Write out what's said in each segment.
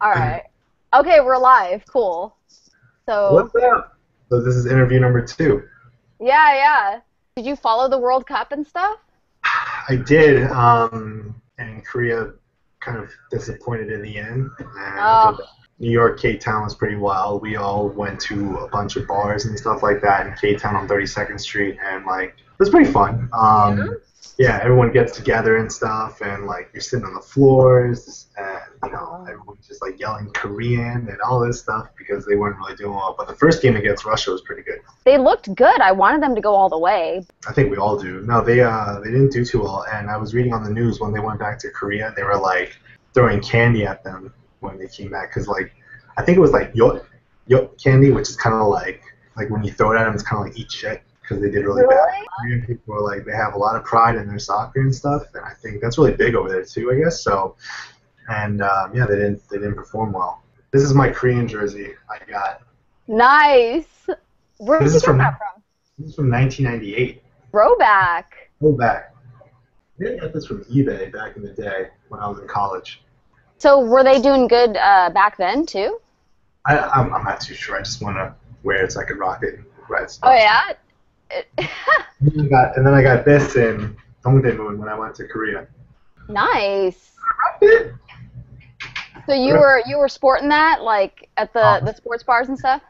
All right. Okay, we're live. Cool. So, What's up? So this is interview number 2. yeah, yeah. Did you follow the World Cup and stuff? I did, and Korea kind of disappointed in the end. And I feel Oh, that New York, KTown was pretty wild. We all went to a bunch of bars and stuff like that in KTown on 32nd Street, and like it was pretty fun. yeah. Yeah, everyone gets together and stuff, and like you're sitting on the floors, and Oh. everyone's just like yelling Korean and all this stuff because they weren't really doing well. But the first game against Russia was pretty good. They looked good. I wanted them to go all the way. I think we all do. No, they didn't do too well. And I was reading on the news when they went back to Korea, they were like throwing candy at them when they came back because like I think it was like yot candy, which is kind of like when you throw it at them, it's kind of like eat shit because they did really bad. Really? Korean people are like they have a lot of pride in their soccer and stuff, and I think that's really big over there too. I guess so. And yeah, they didn't perform well. This is my Korean jersey I got. Nice. Where did This you is get from that from? this is from 1998. Throwback. Go back. I think I got this from eBay back in the day when I was in college. So, were they doing good back then, too? I'm not too sure. I just want to wear it so I could rock it and ride Oh, stuff. yeah? And then I got this in Dongdaemun when I went to Korea. Nice. Rocked it. So, you were sporting that, like, at the sports bars and stuff?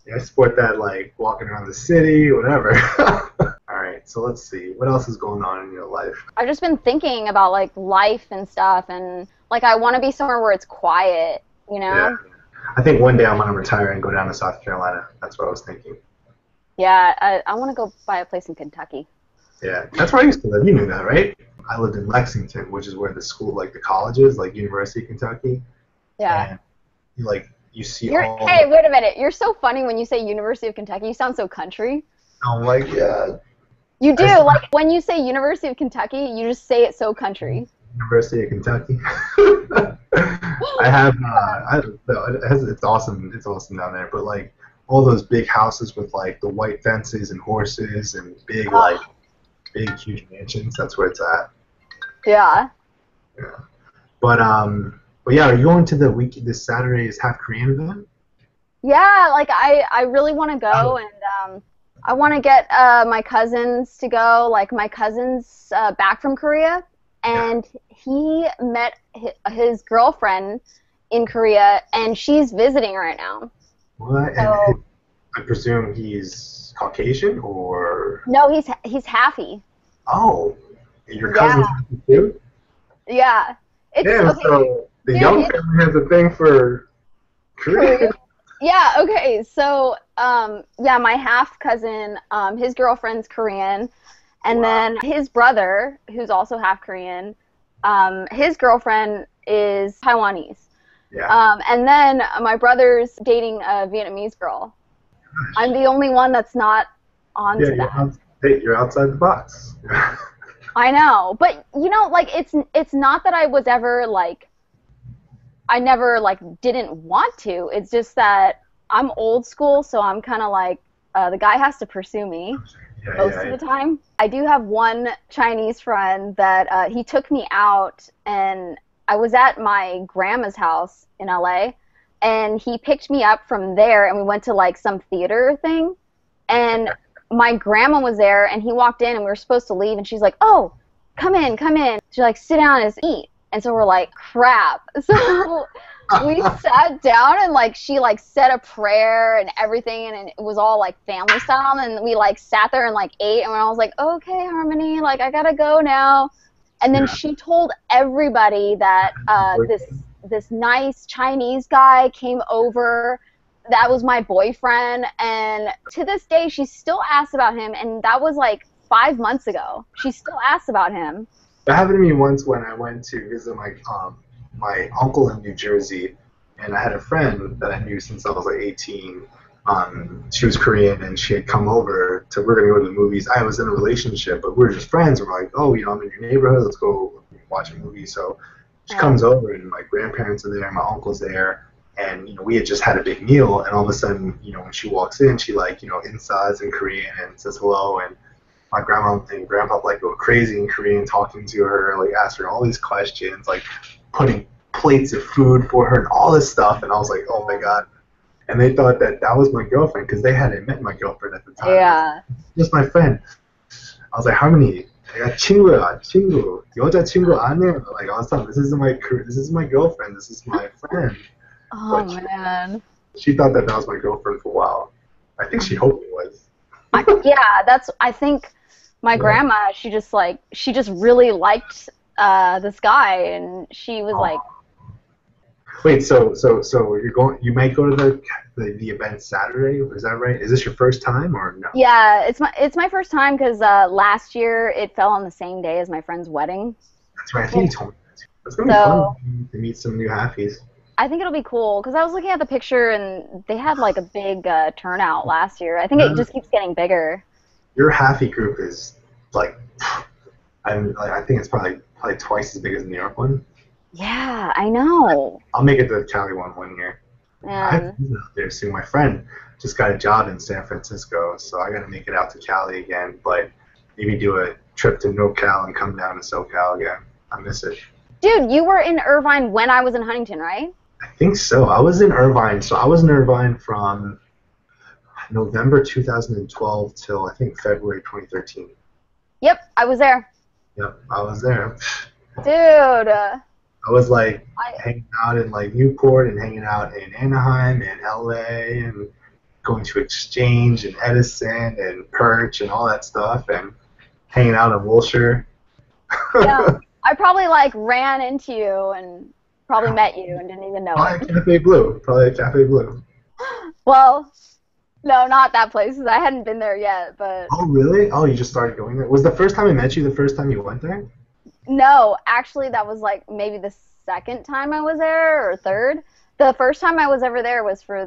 Yeah, I sport that like walking around the city, whatever. All right, so let's see. What else is going on in your life? I've just been thinking about, like, life and stuff, and, like, I want to be somewhere where it's quiet, you know? Yeah. I think one day I'm going to retire and go down to South Carolina. That's what I was thinking. Yeah, I want to go buy a place in Kentucky. Yeah, that's where I used to live. You knew that, right? I lived in Lexington, which is where the school, like the college is, like University of Kentucky. Yeah. And you see Hey, wait a minute. You're so funny when you say University of Kentucky. You sound so country. I'm like, yeah, You do. Like, when you say University of Kentucky, you just say it so country. University of Kentucky. I don't know, it's awesome. It's awesome down there. But like all those big houses with like the white fences and horses and big huge mansions. That's where it's at. Yeah. Yeah. But yeah, are you going to this Saturday's Half Korean event? Yeah, like, I really want to go, and I want to get my cousins to go. Like, my cousin's back from Korea, and he met his girlfriend in Korea, and she's visiting right now. What? So, And I presume he's Caucasian or? no, he's halfy. Oh, your cousin's Happy too? Yeah. It's Yeah, okay. so the Dude, young family has a thing for Korea. Yeah, okay. So, yeah, my half cousin, his girlfriend's Korean, and then his brother, who's also half Korean, his girlfriend is Taiwanese. Yeah. And then my brother's dating a Vietnamese girl. I'm the only one that's not onto that. You're outside the box. I know, but like, it's not that I was ever like, I never like didn't want to. It's just that I'm old school, so I'm kind of like, the guy has to pursue me most of the time. I do have one Chinese friend that he took me out, and I was at my grandma's house in LA, and he picked me up from there, and we went to like some theater thing, and my grandma was there, and he walked in, and we were supposed to leave, and she's like, "Oh, come in, come in." She's like, "Sit down and eat." And so we're like, crap. So we sat down, and like she like said a prayer and everything, and it was all like family style, and we like sat there and like ate, and I was like, "Okay, Harmony, like I gotta go now." And then she told everybody that this nice Chinese guy came over. That was my boyfriend, and to this day she still asks about him, and that was like 5 months ago. She still asks about him. That happened to me once when I went to visit my uncle in New Jersey, and I had a friend that I knew since I was like 18. She was Korean, and she had come over we were gonna go to the movies. I was in a relationship, but we were just friends. We're like, oh, I'm in your neighborhood. Let's go watch a movie. So she comes over, and my grandparents are there, my uncle's there. And we had just had a big meal, and all of a sudden, when she walks in, she insides in Korean and says hello, and my grandma and grandpa like go crazy in Korean, talking to her, like asking her all these questions, like putting plates of food for her and all this stuff, and I was like, oh my god. And they thought that that was my girlfriend because they hadn't met my girlfriend at the time. Yeah. Just my friend. I was like, Harmony, 내가 친구야, 친구. 여자 친구 아니야. Like, I was telling, this is my girlfriend. This is my friend. Oh, man. She thought that was my girlfriend for a while. I think she hoped it was. I think my grandma, she just really liked this guy, and she was like. Wait, so you might go to the event Saturday, is that right? Is this your first time or no? Yeah, it's my first time because last year it fell on the same day as my friend's wedding. That's right, I think you told me that. It's gonna be fun to meet some new halfies. I think it'll be cool because I was looking at the picture and they had like a big turnout last year. I think it just keeps getting bigger. Your halfie group is like, I think it's probably twice as big as the New York one. Yeah, I know. I'll make it to the Cali one year. Man. I'm out there soon. My friend just got a job in San Francisco, so I got to make it out to Cali again. But maybe do a trip to NoCal and come down to SoCal again. I miss it. Dude, you were in Irvine when I was in Huntington, right? I think so. I was in Irvine. So I was in Irvine from November 2012 till I think February 2013. Yep, I was there. Yep, I was there. Dude. I was like hanging out in like Newport and hanging out in Anaheim and LA and going to Exchange and Edison and Perch and all that stuff and hanging out in Wilshire. Yeah, I probably like ran into you and probably met you and didn't even know it. Probably at Cafe Blue. Well, no, not that place because I hadn't been there yet. But. Oh really? Oh, you just started going there? Was the first time I met you the first time you went there? No, actually, that was like maybe the second time I was there or third. The first time I was ever there was for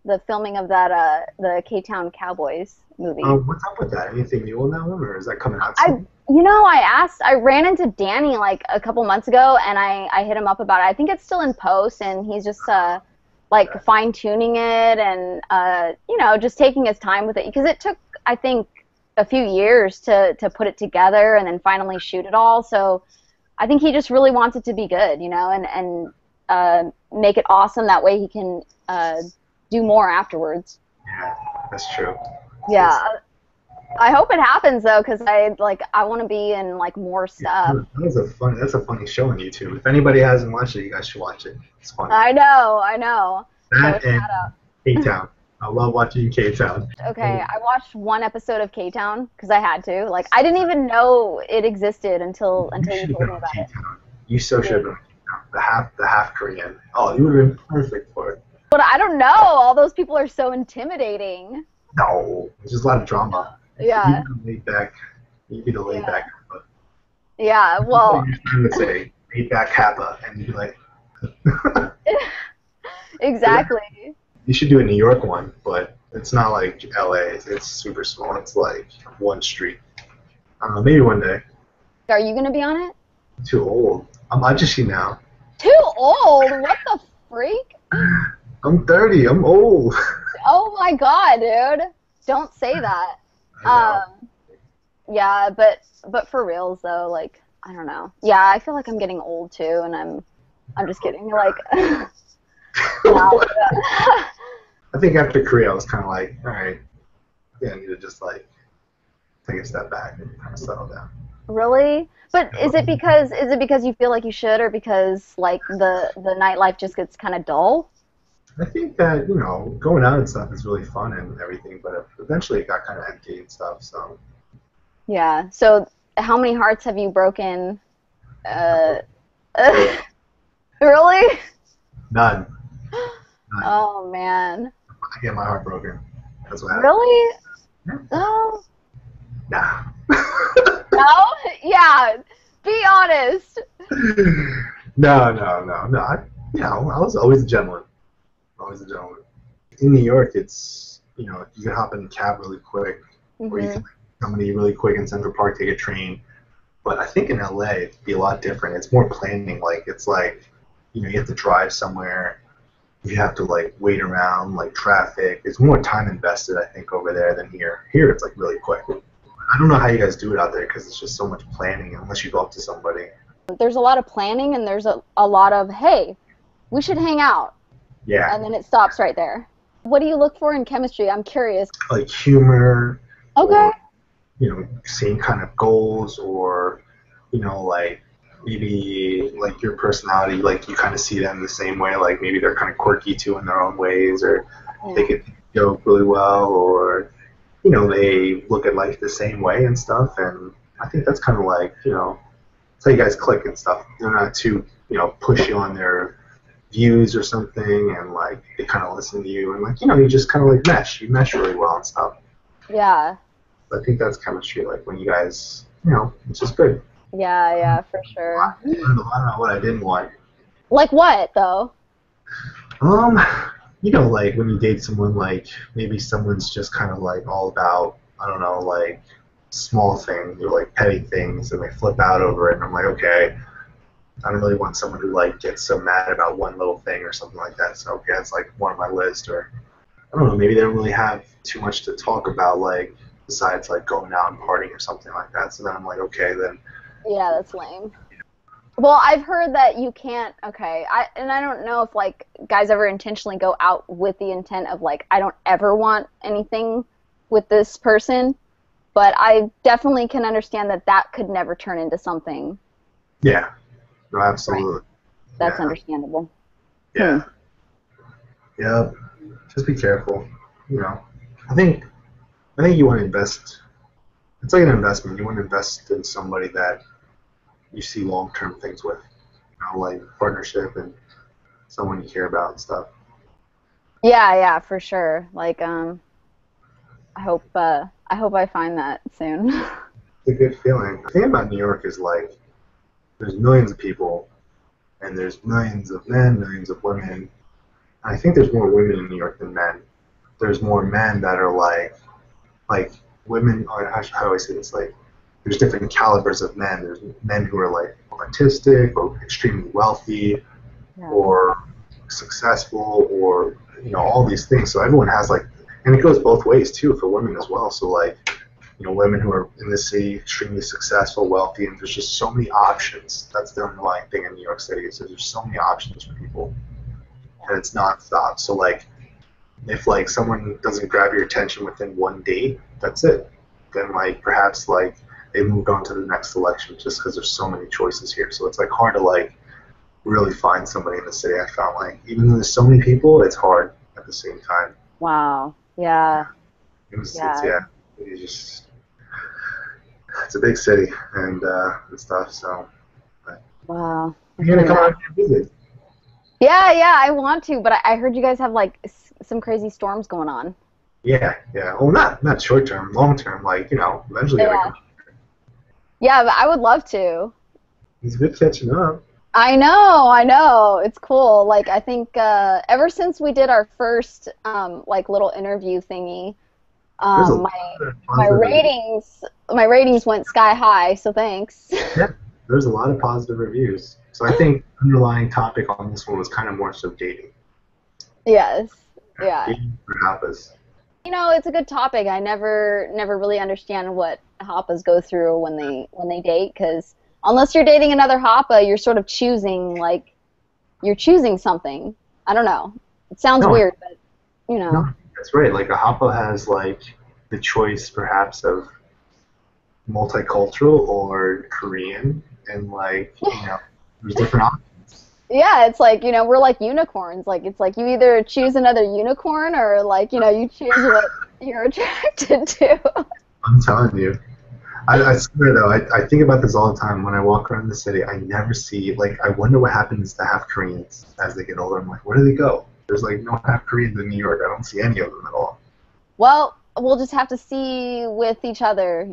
the filming of that the KTown Cowboys movie. What's up with that? Anything new on that one, or is that coming out soon? I ran into Danny like a couple months ago, and I hit him up about it. I think it's still in post, and he's just like fine tuning it and just taking his time with it because it took I think a few years to put it together and then finally shoot it all. So I think he just really wants it to be good, and make it awesome. That way he can do more afterwards. Yeah, that's true. Yeah. I hope it happens though, because I want to be in like more stuff. That's a funny show on YouTube. If anybody hasn't watched it, you guys should watch it. It's funny. I know. That and KTown. I love watching KTown. Okay, I watched one episode of KTown because I had to. Like, I didn't even know it existed until you told me about it. You so should have been the half Korean. Oh, you would have been perfect for it. But I don't know. All those people are so intimidating. No, there's just a lot of drama. Yeah. You'd be the laid back. Yeah, well. You're trying to say laid back Hapa, and you'd be like. Exactly. You should do a New York one, but it's not like LA. It's super small. It's like one street. I don't know, maybe one day. Are you going to be on it? Too old. I'm Ajashi now. Too old? What the freak? I'm 30. I'm old. Oh my god, dude. Don't say that. Yeah, but for reals though, like, I don't know. Yeah, I feel like I'm getting old too, and I'm just kidding. Like, I think after Korea, I was kind of like, all right, I think I need to just like take a step back and kind of settle down. Really? But is it because you feel like you should, or because like the nightlife just gets kind of dull? I think that going out and stuff is really fun and everything, but eventually it got kind of empty and stuff. So. Yeah. So how many hearts have you broken? Really? None. Oh man. I get my heart broken. That's what happened. Really? Yeah. Oh. Nah. No? Yeah. Be honest. No. I was always a gentleman. In New York, it's you can hop in a cab really quick, or you can somebody really quick in Central Park, take a train. But I think in LA it'd be a lot different. It's more planning. Like it's like you have to drive somewhere. You have to like wait around, like traffic. It's more time invested, I think, over there than here. Here it's like really quick. I don't know how you guys do it out there because it's just so much planning unless you go up to somebody. There's a lot of planning, and there's a lot of, hey, we should hang out. Yeah. And then it stops right there. What do you look for in chemistry? I'm curious. Like humor. Okay. Or, same kind of goals, or, like maybe like your personality, like you kind of see them the same way, like maybe they're kind of quirky too in their own ways, or they could joke really well, or, they look at life the same way and stuff. And I think that's kind of like, it's how you guys click and stuff. They're not too, pushy on their views or something, and like they kind of listen to you, and like, you just kind of like you mesh really well and stuff. Yeah. I think that's chemistry, like when you guys, it's just good. Yeah, for sure. I learned a lot about what I didn't want. Like what, though? Like when you date someone, like maybe someone's just kind of like all about, I don't know, like small things or like petty things, and they flip out over it, and I'm like, okay, I don't really want someone who like gets so mad about one little thing or something like that. So okay, it's like one on my list. Or I don't know, maybe they don't really have too much to talk about, like besides like going out and partying or something like that. So then I'm like, okay, then. Yeah, that's lame. Well, I've heard that you can't. Okay, I don't know if like guys ever intentionally go out with the intent of like, I don't ever want anything with this person, but I definitely can understand that could never turn into something. Yeah. No, absolutely. Right. That's understandable. Yeah. Yeah. Just be careful. I think you want to invest. It's like an investment. You want to invest in somebody that you see long-term things with, like partnership and someone you care about and stuff. Yeah, for sure. Like, I hope I find that soon. It's a good feeling. The thing about New York is like, there's millions of people, and there's millions of men, millions of women. And I think there's more women in New York than men. There's more men that are like women. Or how do I say this? Like, there's different calibers of men. There's men who are like artistic or extremely wealthy, or successful, or all these things. So everyone has like, and it goes both ways too for women as well. So like, women who are in the city, extremely successful, wealthy, and there's just so many options. That's the underlying thing in New York City. So there's so many options for people, and it's nonstop. So like, if like someone doesn't grab your attention within one date, that's it. Then like perhaps like they moved on to the next selection just because there's so many choices here. So it's like hard to like really find somebody in the city. I found like even though there's so many people, it's hard at the same time. Wow. Yeah. It's a big city and stuff. So. Wow. You're gonna come out and visit. Yeah, I want to, but I heard you guys have like some crazy storms going on. Yeah. Well, not short term, long term. Like eventually gotta come. Yeah, but I would love to. It's good catching up. I know. It's cool. Like, I think ever since we did our first like little interview thingy, my ratings went sky high. So thanks. Yeah, there's a lot of positive reviews. So I think underlying topic on this one was kind of more so dating. Yes. Yeah. Dating for Hapas. It's a good topic. I never really understand what Hapas go through when they date, because unless you're dating another Hapa, you're sort of choosing something. I don't know. It sounds weird, but No, that's right. Like a Hapa has like the choice perhaps of multicultural or Korean, and like there's different options. Yeah, it's like, we're like unicorns. Like, it's like you either choose another unicorn or like, you choose what you're attracted to. I'm telling you. I swear though, I think about this all the time. When I walk around the city, I never see, like, I wonder what happens to half Koreans as they get older. I'm like, where do they go? There's like no half Koreans in New York. I don't see any of them at all. Well, we'll just have to see with each other,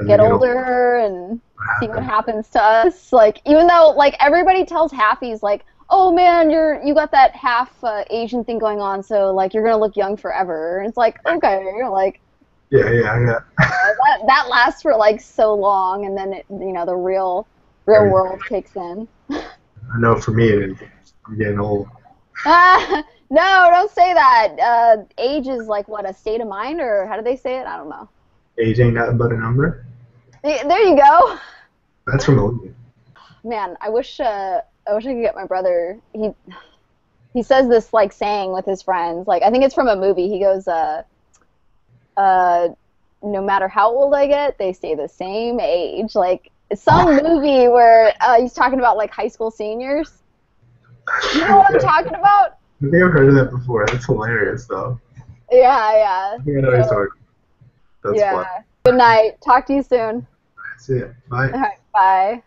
get older and see what happens to us. Like, even though like everybody tells halfies like, oh man, you got that half Asian thing going on, so like you're gonna look young forever. And it's like, okay, like. Yeah. That lasts for like so long, and then the real world kicks in. I know for me, I'm getting old. No, don't say that. Age is like what, a state of mind, or how do they say it? I don't know. Age ain't nothing but a number. There you go. That's from a movie. Man, I wish I could get my brother. He says this like saying with his friends. Like I think it's from a movie. He goes, no matter how old I get, they stay the same age. Like some movie where he's talking about like high school seniors. You know what I'm talking about? I think I've heard of that before. That's hilarious, though. Yeah, yeah. I think I know what you're talking. That's Yeah. fun. Good night. Talk to you soon. See ya. Bye. All right, bye.